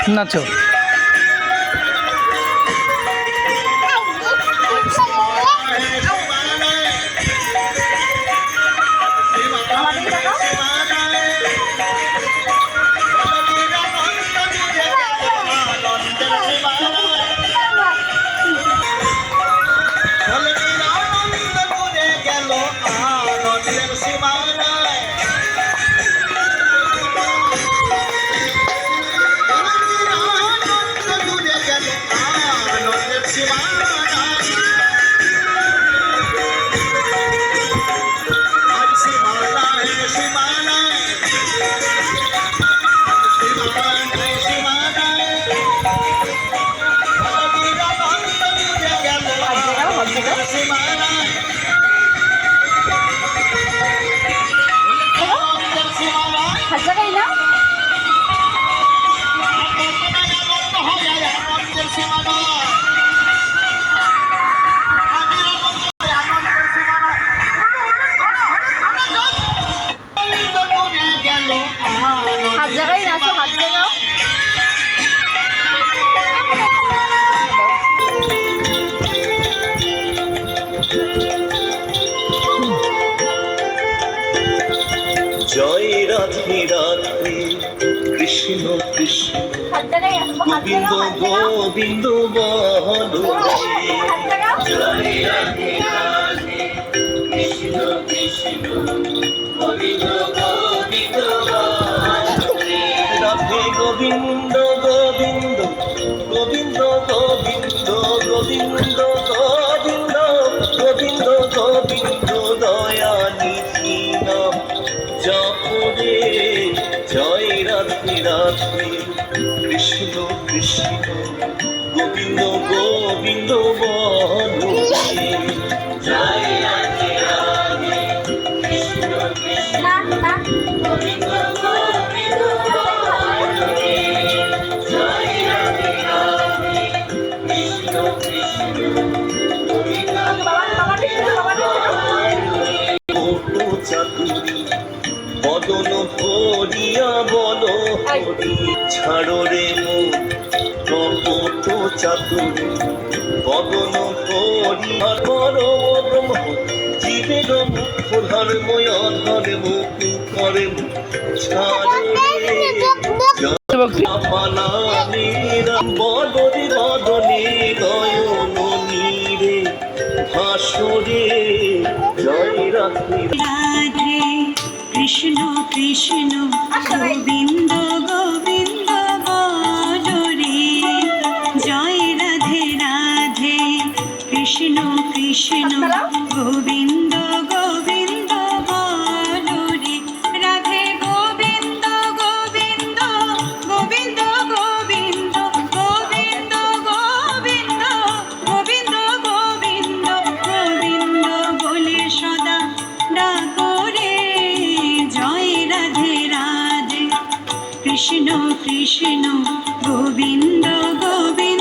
নাচো। জয় রাধে রাধে কৃষ্ণ কৃষ্ণ গোবিন্দ গোবিন্দ বলো জয় রাধে রাধে কৃষ্ণ কৃষ্ণ গোবিন্দ গোবিন্দ রাধে গোবিন্দ গোবিন্দ গোবিন্দ গোবিন্দ গোবিন্দ গোবিন্দ গোবিন্দ গোবিন্দ দয়ানি নাম জপরে জয় রাধে রাধে কৃষ্ণ কৃষ্ণ গোবিন্দ গোবিন্দ বলো জয় রাধে রাধে কৃষ্ণ কৃষ্ণ গোবিন্দ গোবিন্দ বলো জয় রাধে রাধে কৃষ্ণ কৃষ্ণ গোবিন্দ চাতুরী বদন ভরিয়া বলো হরি ছাড়ো রে কপট চাতুরী বদন ভরিয়া করো ব্রহ্ম জীবের মুখ ধর্ময় ধর্ম করে ছাড়ো রে বদনে বদনে নয়ন নীরে ভাসরে জয় রাধে রাধে কৃষ্ণ কৃষ্ণ গোবিন্দ গোবিন্দ বলো রে জয় রাধে রাধে কৃষ্ণ কৃষ্ণ গোবিন্দ গোবিন্দ বলো রে রাধে গোবিন্দ গোবিন্দ গোবিন্দ গোবিন্দ গোবিন্দ গোবিন্দ গোবিন্দ গোবিন্দ গোবিন্দ বলে সদা ডাকো রে জয় রাধে রাধে কৃষ্ণ কৃষ্ণ গোবিন্দ গোবিন্দ